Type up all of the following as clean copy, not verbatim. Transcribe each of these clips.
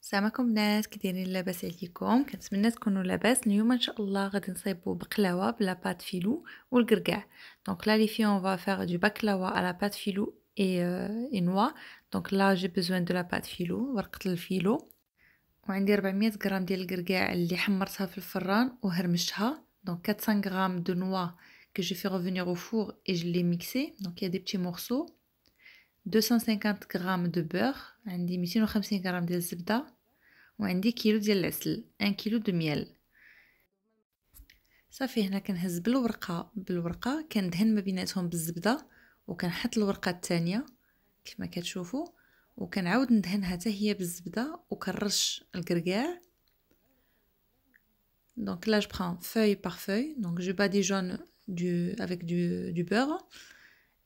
السلام بنات، كي دايرين؟ لاباس عليكم؟ كنتمنى تكونوا لاباس. اليوم ان شاء الله غادي نصايبوا بقلاوه بلا بات فيلو والكركاع. دونك là les filles on va faire du baklawa à la pâte filou et noix. Donc là j'ai besoin de la pâte filou ورقة الفيلو، وعندي 400 غرام ديال الكركاع اللي حمرتها في الفران وهرمشتها. Donc 400 grammes de noix que j'ai fait revenir au four et je l'ai mixé. Donc il y a des petits morceaux. 250 grammes de beurre، عندي 250 غرام ديال الزبده، وعندي كيلو ديال العسل، 1 كيلو دو ميال. صافي هنا كنهز بالورقه كندهن ما بيناتهم بالزبده، وكنحط الورقه الثانيه كما كتشوفوا، وكنعاود ندهنها حتى هي بالزبده، وكنرش الكركاع. Donc là je prends feuille par feuille, donc je badigeonne avec du beurre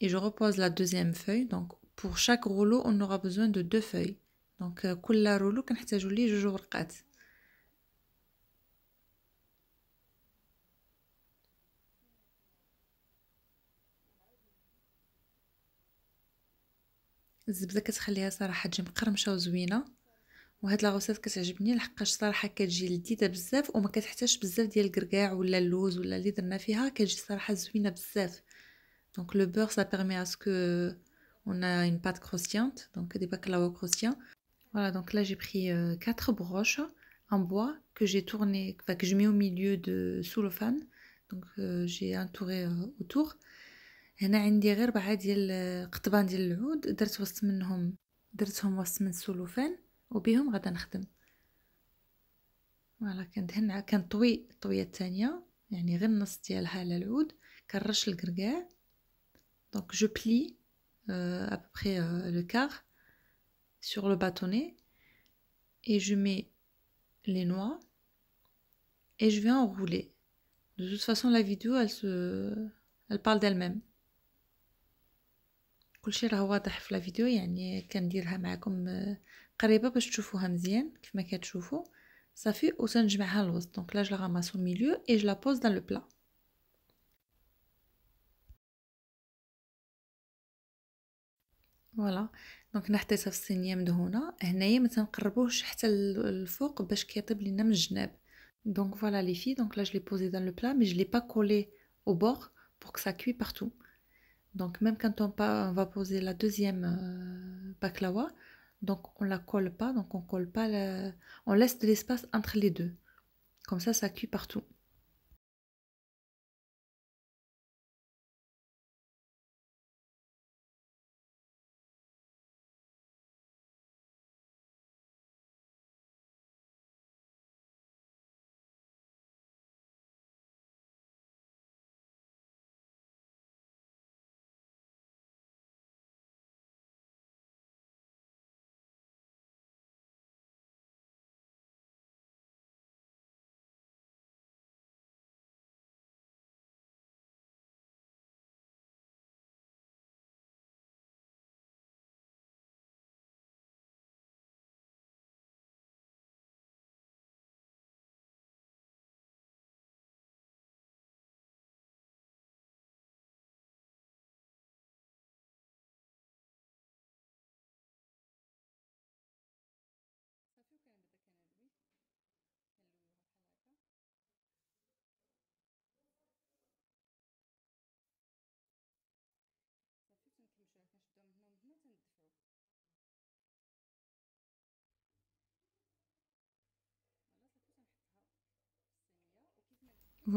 et je repose la deuxième feuille. Donc pour chaque rouleau on aura besoin de 2 feuilles. Donc كل رولو كنحتاجوا ليه 2 ورقات. الزبده كتخليها صراحه تجي مقرمشه وزوينه، وهاد لاغوسيط كتعجبني لحقاش صراحه كتجي لذيذه بزاف وما كتحتاجش بزاف ديال الكركاع ولا اللوز ولا اللي درنا فيها، كتجي صراحه زوينه بزاف. Donc le beurre ça permet à ce que on a une pâte croustillante, donc des baklawa croustillants. Voilà, donc là j'ai pris 4 broches en bois que j'ai tourné, enfin que je mets au milieu de cellophane. Donc j'ai entouré autour. هنا عندي غير 4 ديال قطبان ديال العود درتهم وسط من السلوفان وبهم غادا نخدم. فوالا كندهن كنطوي الطويه الثانيه، يعني غير النص ديالها على العود، كنرش الكركاع. دونك جو بلي à peu près le quart sur le bâtonnet et je mets les noix et je vais enrouler. De toute façon la vidéo elle parle d'elle-même. كلشي راه واضح في لا فيديو، يعني كنديرها معكم قريبه باش تشوفوها مزيان كيف كتشوفوا. صافي وتنجمعها الوسط. دونك لا جو لا راماس au milieu et je la pose dans le plat. فوالا دونك حنا حطيتها في الصينيه مدهونه. هنايا ما تنقربوش حتى الفوق باش كيطيب لينا من الجناب. دونك فوالا لي في، دونك لا je l'ai posé dans le plat mais je l'ai pas collé au bord pour que ça cuit partout. Donc même quand on va poser la deuxième baklawa, donc on la colle pas, donc on colle pas on laisse de l'espace entre les deux. Comme ça cuit partout.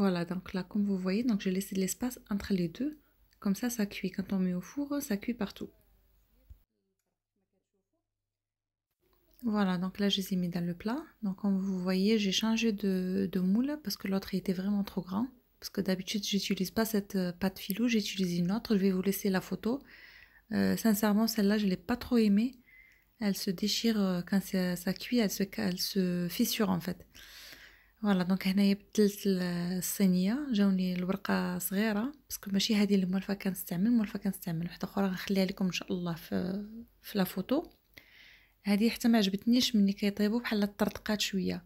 Voilà, donc là, comme vous voyez, donc j'ai laissé de l'espace entre les deux. Comme ça cuit. Quand on met au four, ça cuit partout. Voilà, donc là, je les ai mis dans le plat. Donc, comme vous voyez, j'ai changé de moule parce que l'autre était vraiment trop grand. Parce que d'habitude, j'utilise pas cette pâte filou, j'utilise une autre. Je vais vous laisser la photo. Sincèrement, celle-là, je l'ai pas trop aimée. Elle se déchire quand ça cuit, elle se fissure en fait. فوالا دونك هنايا بدلت الصينيه، جاوني الورقه صغيره باسكو ماشي هذه اللي مولفه كنستعمل وحده اخرى غنخليها لكم ان شاء الله في لا فوتو. هذه حتى ما عجبتنيش ملي كيطيبوا بحال الطرطقات شويه.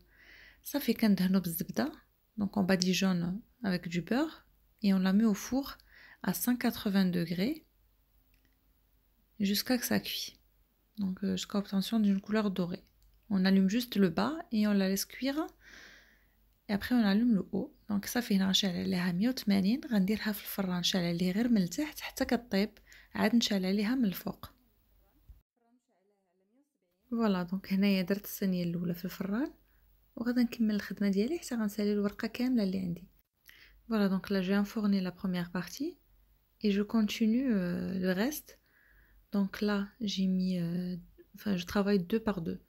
صافي كندهنو بالزبده. دونك on badigeonne avec du beurre et on la met au four à 180 degrés jusqu'à que ça cuit. Donc jusqu'à obtention d'une couleur dorée. On allume juste le bas et on la laisse cuire. Et après on allume le haut. Donc صافي هنا غنشعل عليها 180 غنديرها في الفران نشعل عليه غير من التحت حتى كطيب عاد نشعل عليها من الفوق. فوالا دونك هنايا درت الصينيه الاولى في الفران وغادا نكمل الخدمه ديالي حتى غنسالي الورقه كامله اللي عندي. Voilà, donc là j'ai enfourné la première partie et je continue le reste. Donc là j'ai mis, enfin je travaille deux par deux.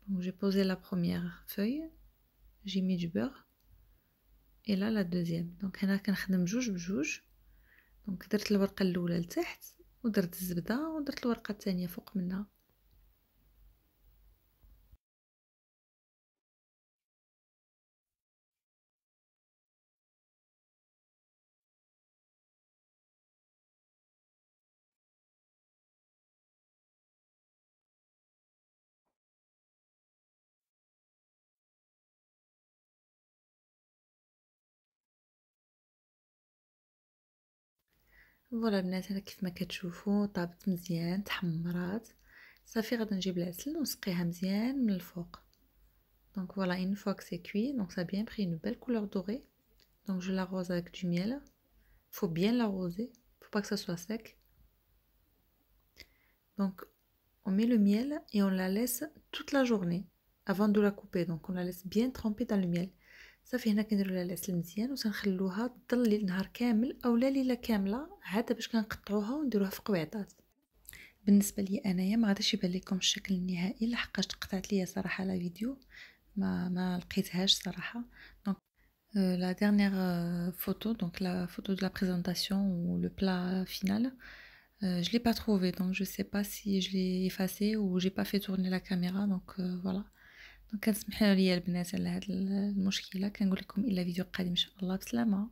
Donc j'ai posé la première feuille, j'ai mis du beurre et là la deuxième. Donc هنا كنخدم جوج بجوج. دونك درت الورقه الاولى لتحت ودرت الزبده ودرت الورقه الثانيه فوق منها. فوالا البنات هنا كيف ما كتشوفوا طابت مزيان تحمرات. صافي غادا نجيب العسل ونسقيها مزيان من الفوق. Donc voilà, une fois que c'est cuit, donc ça a bien pris une belle couleur dorée. Donc je l'arrose avec du miel. Faut bien l'arroser, faut pas que ça soit sec. Donc on met le miel et on la laisse toute la journée avant de la couper. Donc on la laisse bien tremper dans le miel. صافي هنا كنديروا لها العسل مزيان وتنخلوها تضل نهار كامل اولا ليله كامله عاد باش كنقطعوها ونديروها في قويطات. بالنسبه لي انايا ما غاديش يبان لكم الشكل النهائي لحقاش قطعت ليا صراحه لا فيديو ما لقيتهاش صراحه. Donc la dernière photo, donc la photo de la présentation ou le plat final, je l'ai pas trouvé, donc je sais pas si je l'ai effacé ou j'ai pas fait tourner la caméra, donc voilà. Donc كنسمحوا ليا البنات على هاد المشكله. كنقول لكم الى فيديو قادم ان شاء الله بسلامه.